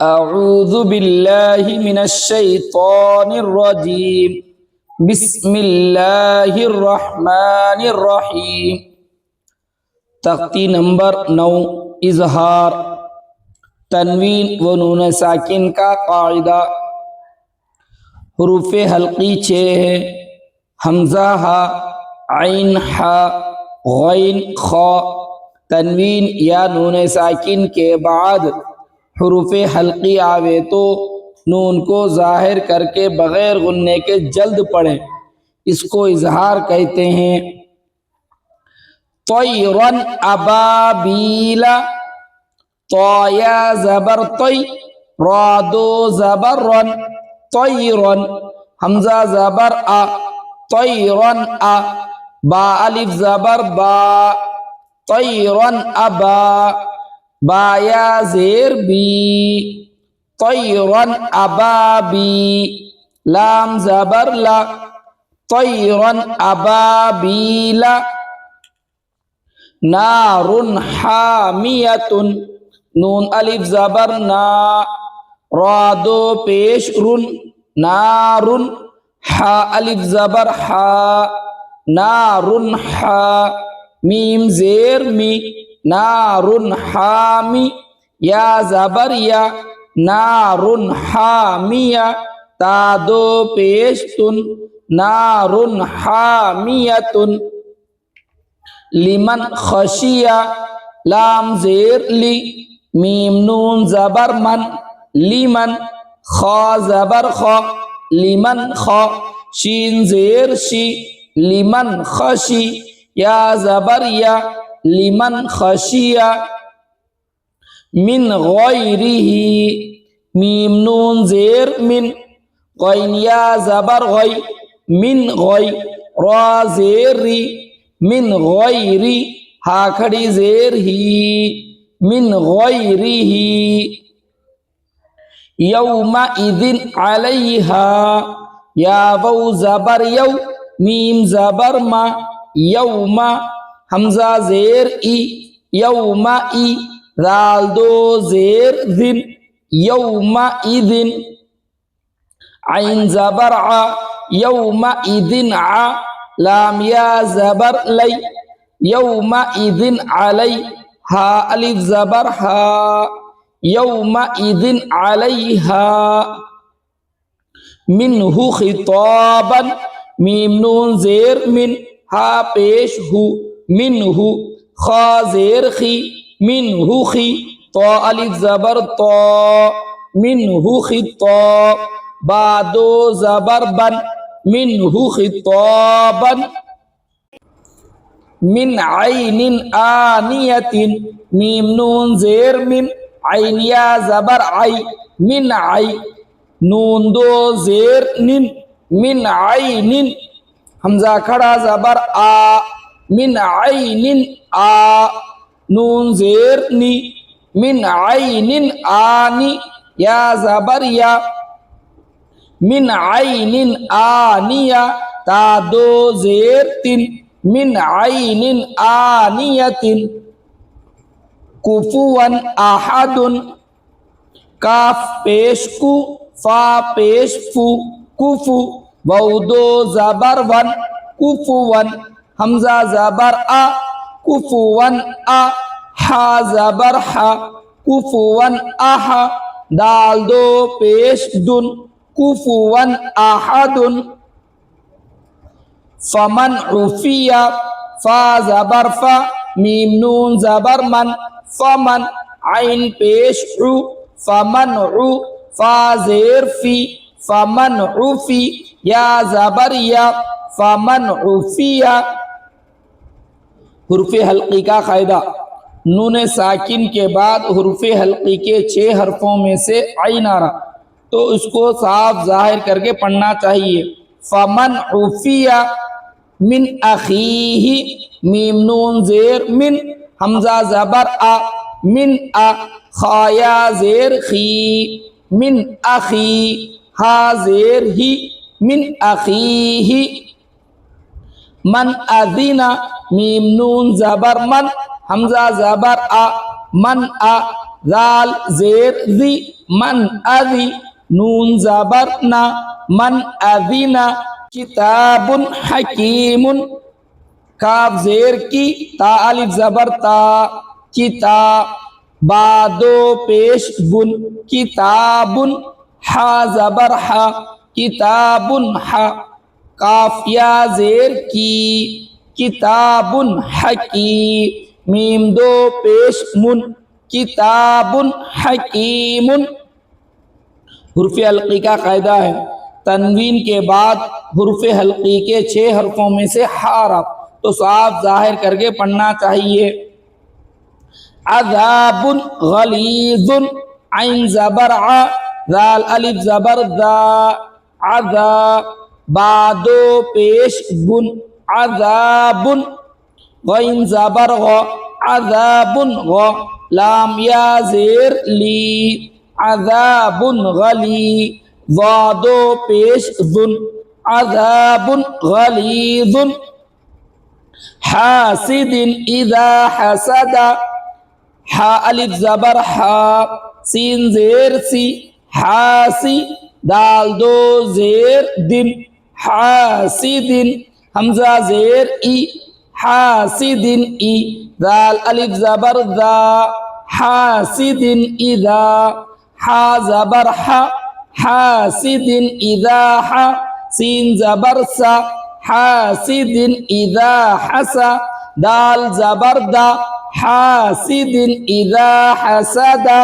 أعوذ بالله من الشيطان الرجيم بسم الله الرحمن الرحيم तख्ती नंबर 9 इजहार तनवीन व नून साकिन का कायदा। हुरूफ हल्की 6 है। हमजा हा, आइन हा, गैन खा। तनवीन या नून साकिन के बाद हुरूफ हल्की आवे तो नून को जाहिर करके बगैर गुन्ने के जल्द पढ़ें, इसको इजहार कहते हैं। तैरन अबाबीला, तया जबर तै, रादो जबर रन, तैरन। हमजा जबर आ, तैरन आ। बा अलिफ जबर बा, तैरन अबा। बाया जेर बी, तैरन अबाबी। लाम जबर ला, तैरन अबाबीला। नारुन हामियतुन, नून अलिफ जबर ना, रादो पेश रुन, नारुन। हा अलिफ जबर हा, नारुन हा। मीम जेर मी, नारुन हामी। या जबर या, नारुन हामिया। तादो पेश तुन, नारुन हामियतुन। लिमन खशिया, लाम जेर ली, मीम नून जबर मन, लिमन। खा जबर खा, लिमन खा। शीन जेर शी, लिमन खशी। या जबर या, लिमन खशिया। मिन गैरिही, मीम नून जेर मिन, गैन या जबर गै, मिन गै। रा जेर री, मिन गैरी। हा खड़ी जेर ही, मिन गैरिही। यौमा इदिन अलैहा, या वौ जबर यौ, मीम जबर मा, यौमा। हमजा जेर ई, यौमा ई। दाल दो जेर दिन, यौमा इदिन। आइन जबर आ, यौमा इदिन आ। लाम या जबर लै, यौमा इदिन अलै। हा अलिफ जबर हा, यौमा इदिन अलैहा। मिन्हु खिताबन, मीम नून जेर मिन, हा पेश हु, मिन्हु। खा जेर खी, मिन्हु खी। तो अलिफ जबर तो, मिन्हु खिता। बादो जबर बन, मिन्हु खिताबन। मिन आइनिन आनियतिन, मीम नून जेर मिन, आइन या जबर आई, मिन आई। नून दो जेर निन, मिन आइनिन। हमजा खड़ा जबर आ, मिन आइनिन आ। नून जेर नी, मिन आइनिन आनी। या जबर या, मिन आइनिन आनिया। ता दो जेर तिन, मिन आइनिन आनियतिन। कुफुवन अहदुन, काफ पेश कु, फा पेश फु, कुफु। वौ दो जबर वन, कुफुवन। हमजा जबर आ, कुफुवन आ। हा जबर हा, कुफुवन आहा। दाल दो पेश दुन, कुफुवन अहदुन। फमन उफिया, फा जबर फा, मीम नून जबर मन, फमन। आइन पेश उ, फमन उ। फा जेर फी, फमन उफी। या जबर या, फमन उफिया। हुर्फे हल्की का कायदा। नून साकिन के बाद हुर्फे हल्की के 6 हरफों में से आइन आ रहा तो उसको साफ जाहिर करके पढ़ना चाहिए। फमन उफिया मिन अखीही, मीम नून जेर मिन। हमजा जबर आ, मिन आ। खाया जेर खी, मिन अखी। हा जेर ही, मिन अखीही। मन अदीना, मीम नून जबर मन। हमजा जबर आ, मन आ। जाल जेर जी, मन अदी नून ज़बर ना मन अदीना किताबुन हकीमुन काफ ज़ेर की ता अलिफ ज़बर ता किताब बादो पेश बुन किताबुन हा ज़बर हा किताबुन हा काफ या ज़ेर की किताबुन हकी मीम दो पेश मुन किताबुन हकीमुन। हुर्फ़े हल्की का कायदा है, तनवीन के बाद हुर्फ़े हल्की के 6 हरफों में से हारा तो साफ जाहिर करके पढ़ना चाहिए। अज़ाबुन गलीज़ुन ऐन ज़बर आ ज़ाल अलिफ ज़बर ज़ा अज़ा बादो पेश बुन अज़ाबुन गईन ज़बर ग अज़ाबुन ग लाम या ज़ेर ली अज़ाबुन गली वादो पेश ज़ुन अज़ाबुन गलीज़ुन हासिदिन इज़ा हसदा हा अलिफ ज़बर हा सीन ज़ेर सी हासी दाल दो ज़ेर दिन हासिदिन हमज़ा ज़ेर ई हासिदिन ई दाल अलिफ ज़बर दा हासिदिन इज़ा हा ज़बर हा हासिदिन इज़ा हा सीन ज़बर सा हासिदिन इज़ा हसा दाल ज़बर दा हासिदिन इज़ा हसदा।